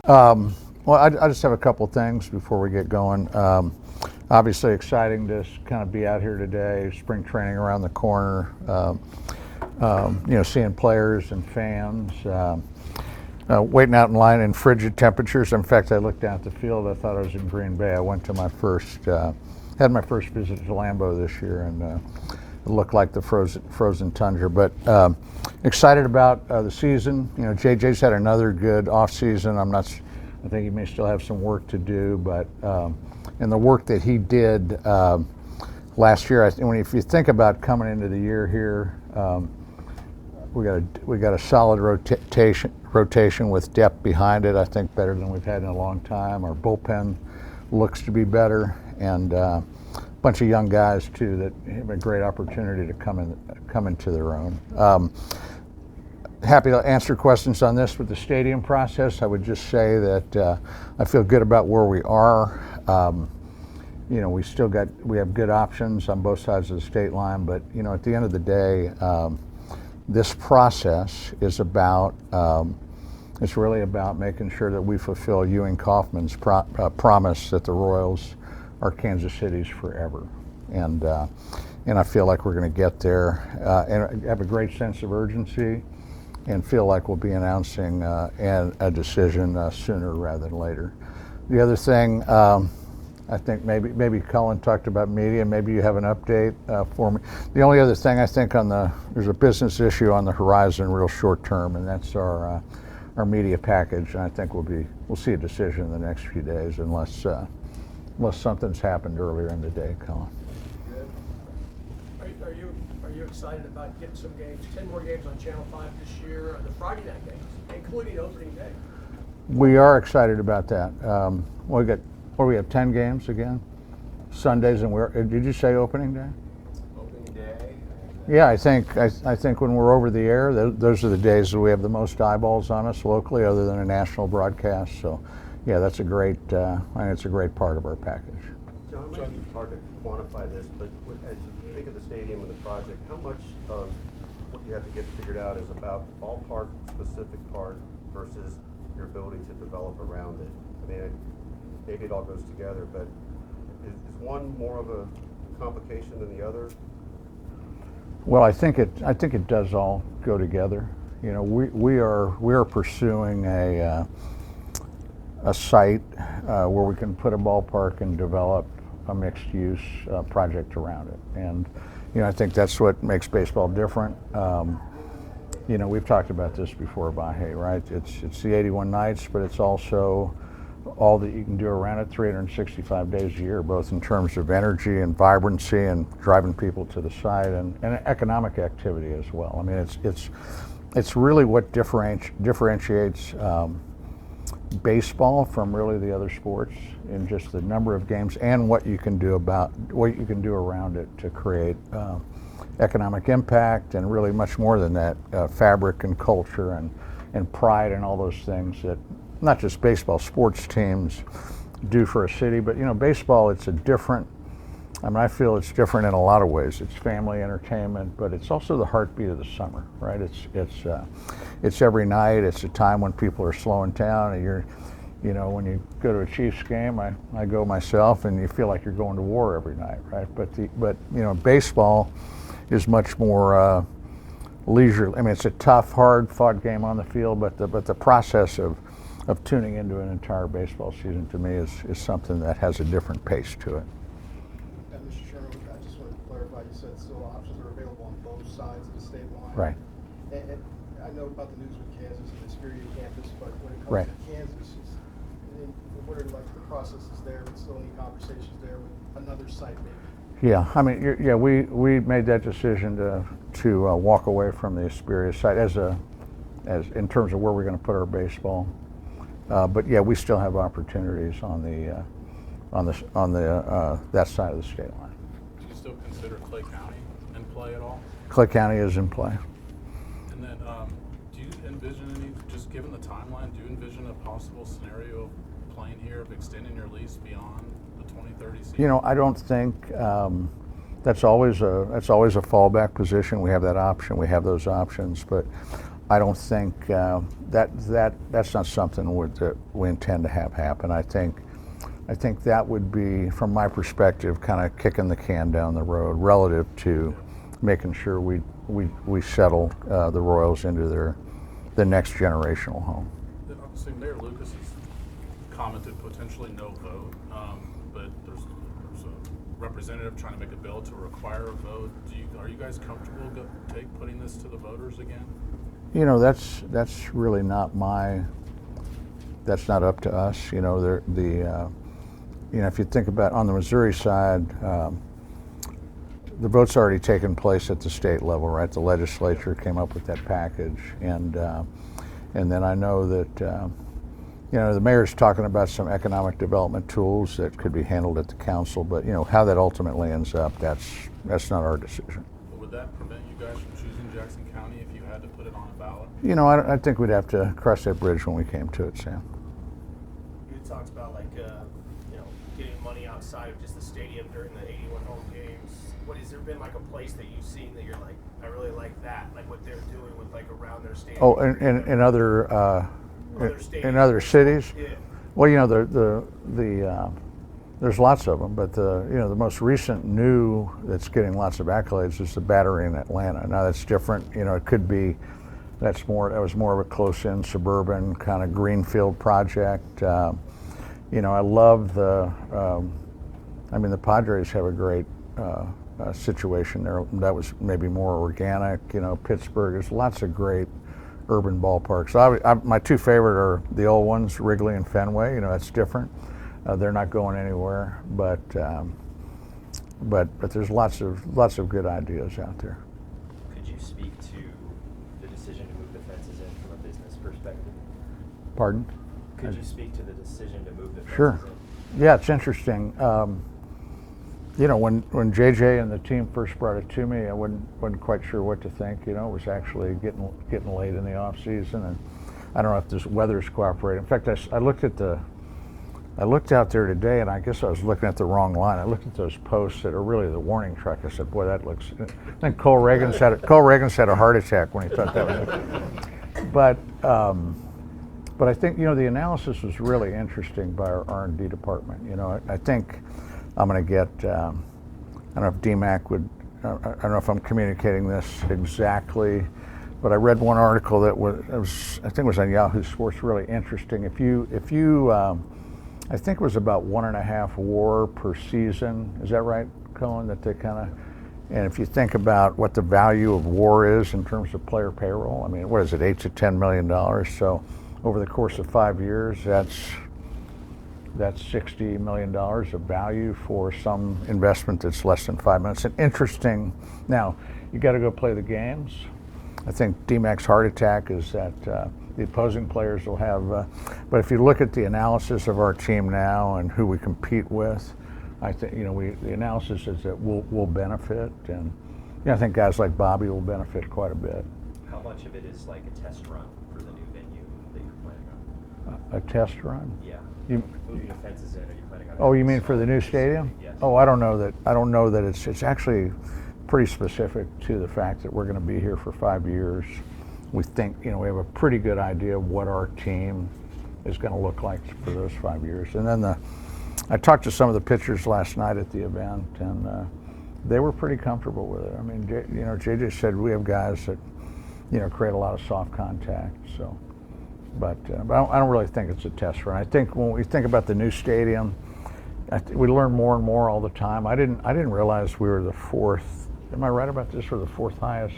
Well, I just have a couple things before we get going. Obviously, exciting to kind of be out here today. Spring training around the corner. Seeing players and fans. Waiting out in line in frigid temperatures. In fact, I looked down at the field. I thought I was in Green Bay. I went to had my first visit to Lambeau this year, and it looked like the frozen tundra. But excited about the season. JJ's had another good off season. I think he may still have some work to do, but in the work that he did last year, if you think about coming into the year here, we got a solid rotation with depth behind it. I think better than we've had in a long time. Our bullpen looks to be better, and a bunch of young guys too that have a great opportunity to come into their own. Happy to answer questions on this with the stadium process. I would just say that I feel good about where we are. We have good options on both sides of the state line, but at the end of the day, this process is it's really about making sure that we fulfill Ewing Kauffman's promise that the Royals are Kansas City's forever, and I feel like we're going to get there, and have a great sense of urgency, and feel like we'll be announcing a decision sooner rather than later. The other thing, I think maybe Cullen talked about media. Maybe you have an update for me. The only other thing I think there's a business issue on the horizon, real short term, and that's our media package. And I think we'll see a decision in the next few days, unless something's happened earlier in the day, Cullen. Good. Are you excited about getting some games? 10 more games on Channel 5 this year, the Friday night games, including opening day. We are excited about that. We have 10 games again, Sundays, and did you say opening day? Opening day. Yeah, I think when we're over the air, those are the days that we have the most eyeballs on us locally, other than a national broadcast. So, yeah, that's I think it's a great part of our package. John, it might be hard to quantify this, but as you think of the stadium and the project, how much of what you have to get figured out is about ballpark specific part versus your ability to develop around it? I mean, maybe it all goes together, but is one more of a complication than the other? Well, I think it does all go together. We are pursuing a site where we can put a ballpark and develop a mixed use project around it, and I think that's what makes baseball different. We've talked about this before, Bahe, right? It's the 81 nights, but it's also all that you can do around it 365 days a year, both in terms of energy and vibrancy and driving people to the site, and economic activity as well. I mean, it's really what differentiates baseball from really the other sports, in just the number of games and what you can do around it to create economic impact, and really much more than that, fabric and culture and pride and all those things that not just baseball, sports teams do for a city. But baseball, I feel it's different in a lot of ways. It's family entertainment, but it's also the heartbeat of the summer, right? It's every night. It's a time when people are slowing down, and when you go to a Chiefs game, I go myself, and you feel like you're going to war every night, right? But baseball is much more leisurely. I mean, it's a tough, hard-fought game on the field, but the process of tuning into an entire baseball season, to me, is something that has a different pace to it. And Mr. Sherman, I just wanted to clarify, you said still options are available on both sides of the state line. Right. And I know about the news with Kansas and the Inspirational campus, but when it comes Right. to Kansas, what are the processes there? We still need conversations there with another site maybe. Yeah, I mean, we made that decision to walk away from the Inspirational site as in terms of where we're going to put our baseball. But yeah, we still have opportunities on that side of the state line. Do you still consider Clay County in play at all? Clay County is in play. And then, do you envision just given the timeline, do you envision a possible scenario of playing here, of extending your lease beyond the 2030 season? I don't think that's always a fallback position. We have that option. We have those options, but I don't think that's not something that we intend to have happen. I think that would be, from my perspective, kind of kicking the can down the road relative to making sure we settle the Royals into the next generational home. Obviously, Mayor Lucas has commented potentially no vote, but there's a representative trying to make a bill to require a vote. Are you guys comfortable putting this to the voters again? You know, that's really not that's not up to us. You know, if you think about on the Missouri side, the vote's already taken place at the state level, right? The legislature came up with that package, and then I know that the mayor's talking about some economic development tools that could be handled at the council, but how that ultimately ends up, that's not our decision. Would that prevent you guys from choosing Jackson County if you had to put it on a ballot? I think we'd have to cross that bridge when we came to it, Sam. You talked about getting money outside of just the stadium during the 81 home games. Has there been like a place that you've seen that you're like, I really like that, like what they're doing with like around their stadium? Oh, in other cities? Yeah. Well, there's lots of them, but the most recent new that's getting lots of accolades is the Battery in Atlanta. Now that's different. It could be that was more of a close-in suburban kind of greenfield project. I love the Padres have a great situation there. That was maybe more organic. Pittsburgh, there's lots of great urban ballparks. So my two favorite are the old ones, Wrigley and Fenway. That's different. They're not going anywhere, but there's lots of good ideas out there. Could you speak to the decision to move the fences in from a business perspective? Pardon? Could you speak to the decision to move the fences Sure. in? Yeah, it's interesting. When JJ and the team first brought it to me, I wasn't quite sure what to think. It was actually getting late in the off season, and I don't know if this weather's cooperating. In fact, I looked out there today, and I guess I was looking at the wrong line. I looked at those posts that are really the warning truck. I said, "Boy, that looks." I think Cole Reagan's had a heart attack when he thought that was it. But I think the analysis was really interesting by our R&D department. I think I'm going to get. I don't know if DMAC would. I don't know if I'm communicating this exactly, but I read one article that I think it was on Yahoo Sports, really interesting. If you I think it was about 1.5 WAR per season. Is that right, Cohen? That they and if you think about what the value of WAR is in terms of player payroll, I mean, what is it, $8 to $10 million? So over the course of 5 years, that's $60 million of value for some investment that's less than 5 minutes. And interesting. Now, you got to go play the games. I think DMAC's heart attack is that the opposing players will have, but if you look at the analysis of our team now and who we compete with, I think the analysis is that we'll benefit, and I think guys like Bobby will benefit quite a bit. How much of it is like a test run for the new venue that you're planning on? A test run? Yeah. You, Moving the fences in, are you planning on? oh, you mean for the new stadium? Yes. Oh, I don't know that it's actually pretty specific to the fact that we're going to be here for 5 years. We think, we have a pretty good idea of what our team is going to look like for those 5 years. And then I talked to some of the pitchers last night at the event, and they were pretty comfortable with it. I mean, JJ said we have guys that, create a lot of soft contact. So, but I don't really think it's a test run. I think when we think about the new stadium, we learn more and more all the time. I didn't realize we were the fourth. Am I right about this? We're the fourth highest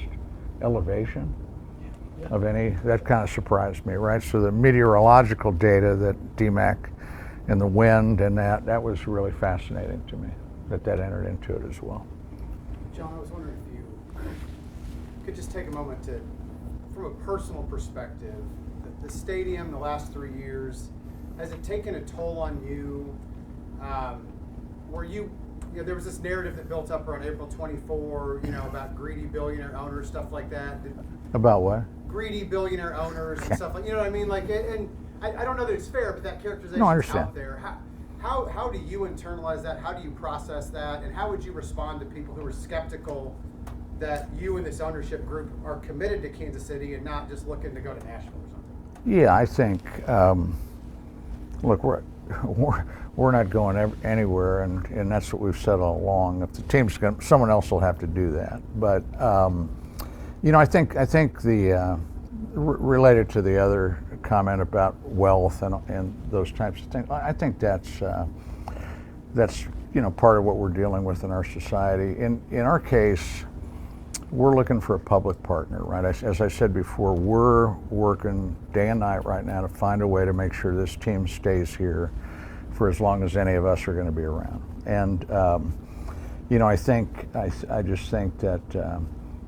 elevation of any. That kind of surprised me, right? So the meteorological data that DMAC and the wind and that was really fascinating to me, that entered into it as well. John, I was wondering if you could just take a moment to, from a personal perspective, the stadium the last 3 years, has it taken a toll on you? There was this narrative that built up around April 24, about greedy billionaire owners, stuff like that. About what? Greedy billionaire owners and stuff like, you know what I mean? Like, and I don't know that it's fair, but that characterization No, I is understand. out there. How do you internalize that? How do you process that? And how would you respond to people who are skeptical that you and this ownership group are committed to Kansas City and not just looking to go to Nashville or something? Yeah, I think, look, we're not going anywhere, and that's what we've said all along. If the team's going, someone else will have to do that. But I think the related to the other comment about wealth and those types of things, I think that's part of what we're dealing with in our society. In our case, we're looking for a public partner, right? As I said before, we're working day and night right now to find a way to make sure this team stays here for as long as any of us are going to be around. And I just think that,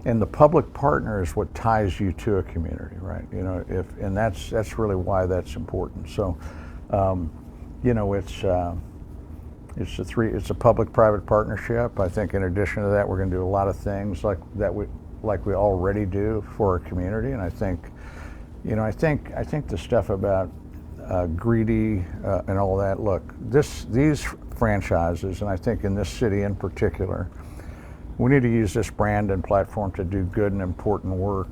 and the public partner is what ties you to a community, right? And that's really why that's important. So, it's a public-private partnership. I think in addition to that, we're going to do a lot of things like we already do for our community. And I think the stuff about greedy and all that. Look, these franchises, and I think in this city in particular, we need to use this brand and platform to do good and important work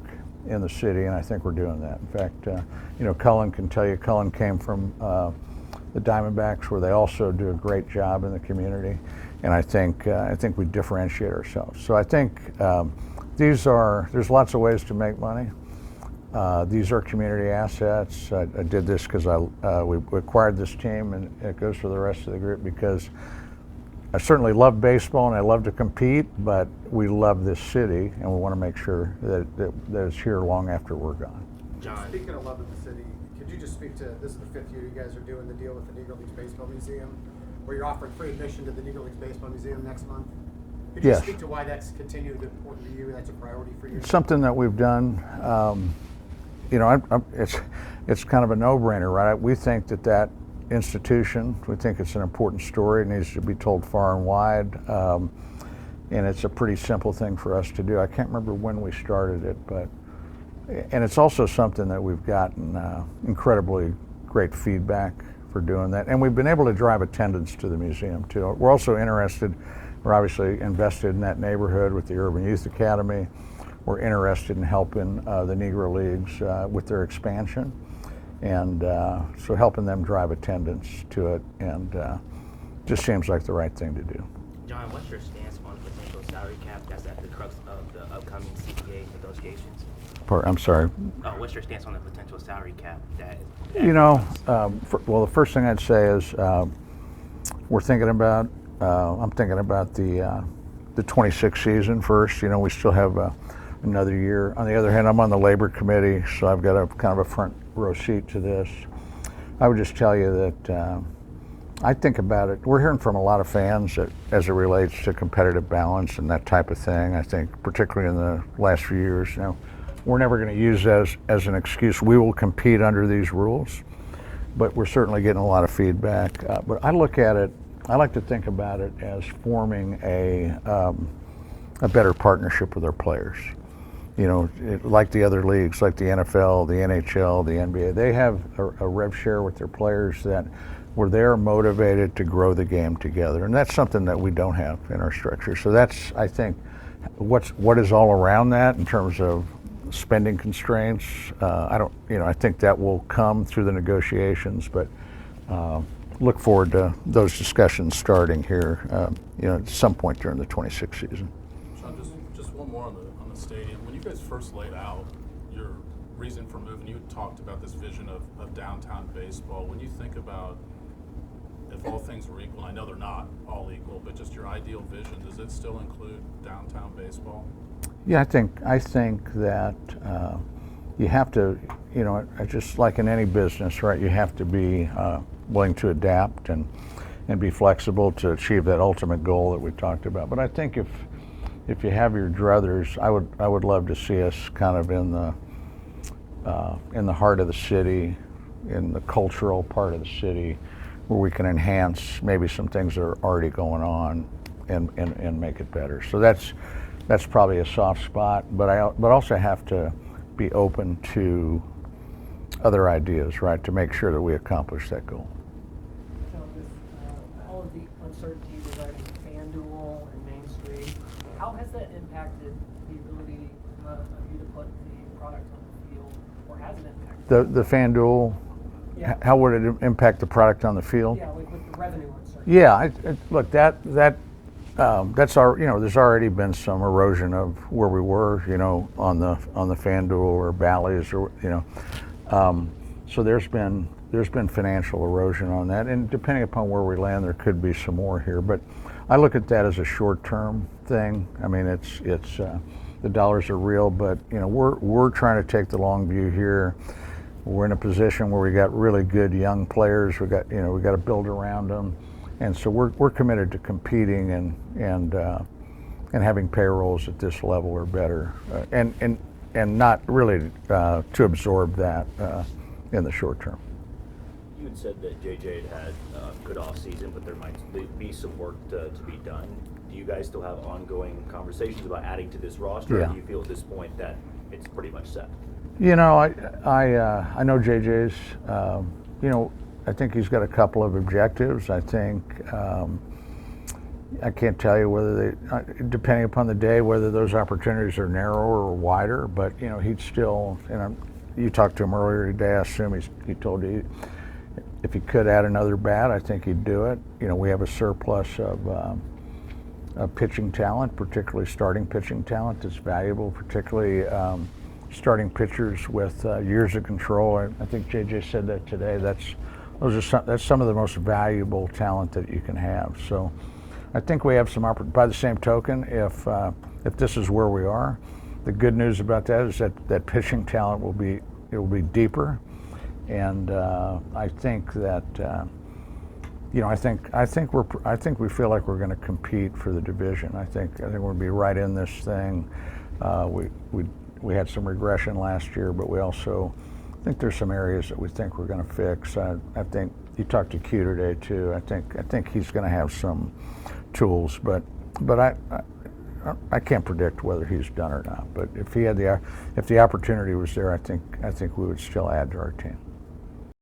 in the city, and I think we're doing that. In fact, Cullen can tell you, Cullen came from the Diamondbacks, where they also do a great job in the community, and I think we differentiate ourselves. So I think there's lots of ways to make money. These are community assets. I did this because we acquired this team, and it goes for the rest of the group because I certainly love baseball and I love to compete, but we love this city and we want to make sure that it's here long after we're gone. John. Speaking of love of the city, could you just speak to, this is the 5th year you guys are doing the deal with the Negro Leagues Baseball Museum, where you're offering free admission to the Negro Leagues Baseball Museum next month? Could you Yes. speak to why that's continued to be important to you, that's a priority for you? It's something that we've done. It's kind of a no-brainer, right? We think that institution, we think it's an important story. It needs to be told far and wide, and it's a pretty simple thing for us to do. I can't remember when we started it, and it's also something that we've gotten incredibly great feedback for doing that, and we've been able to drive attendance to the museum too. We're also interested, we're obviously invested in that neighborhood with the Urban Youth Academy. We're interested in helping the Negro Leagues with their expansion, and so helping them drive attendance to it, and just seems like the right thing to do. John, what's your stance on potential salary cap that's at the crux of the upcoming CBA negotiations? I'm sorry. What's your stance on the potential salary cap that? Well, the first thing I'd say is we're thinking about. I'm thinking about the 26 season first. We still have another year. On the other hand, I'm on the labor committee, so I've got a kind of a front row seat to this. I would just tell you that I think about it. We're hearing from a lot of fans that, as it relates to competitive balance and that type of thing, I think particularly in the last few years, we're never going to use as an excuse. We will compete under these rules, but we're certainly getting a lot of feedback. But I look at it, I like to think about it as forming a better partnership with our players. Like the other leagues, like the NFL, the NHL, the NBA, they have a rev share with their players where they're motivated to grow the game together, and that's something that we don't have in our structure. So that's, I think, what is all around that in terms of spending constraints. I think that will come through the negotiations, but look forward to those discussions starting here, at some point during the 26th season. Sean, just one more on the stadium. When you guys first laid out your reason for moving, you talked about this vision of downtown baseball. When you think about if all things were equal, I know they're not all equal, but just your ideal vision, does it still include downtown baseball? Yeah, I think that you have to, just like in any business, right? You have to be willing to adapt and be flexible to achieve that ultimate goal that we talked about. But I think if you have your druthers, I would love to see us kind of in the heart of the city, in the cultural part of the city, where we can enhance maybe some things that are already going on and make it better. So that's probably a soft spot, but also have to be open to other ideas, right, to make sure that we accomplish that goal. So with all of the uncertainty regarding FanDuel and Main Street, how has that impacted the ability of you to put the product on the field, or has it impacted? The FanDuel, Yeah. how would it impact the product on the field? Yeah, like with the revenue uncertainty. Yeah, look, that's our, there's already been some erosion of where we were, on the FanDuel or Bally's, or so there's been financial erosion on that, and depending upon where we land, there could be some more here. But I look at that as a short-term thing. I mean, it's the dollars are real, but we're trying to take the long view here. We're in a position where we got really good young players. We got to build around them, and so we're committed to competing and having payrolls at this level or better, and not really to absorb that in the short term. You had said that JJ had a good off season, but there might be some work to be done. Do you guys still have ongoing conversations about adding to this roster? Yeah. Or do you feel at this point that it's pretty much set? I know JJ's. I think he's got a couple of objectives. I think I can't tell you whether depending upon the day, whether those opportunities are narrower or wider. But he'd still. You talked to him earlier today. I assume he told you if he could add another bat, I think he'd do it. We have a surplus of pitching talent, particularly starting pitching talent, that's valuable, particularly starting pitchers with years of control. I think JJ said that today. That's some of the most valuable talent that you can have. So I think we have some opportunity. By the same token, if this is where we are, the good news about that is that pitching talent will be deeper, and I think that I think we feel like we're going to compete for the division. I think we're going to be right in this thing. We had some regression last year, but we also think there's some areas that we think we're going to fix. I think you talked to Q today too. I think he's going to have some tools, but I can't predict whether he's done or not. But if the opportunity was there, I think we would still add to our team.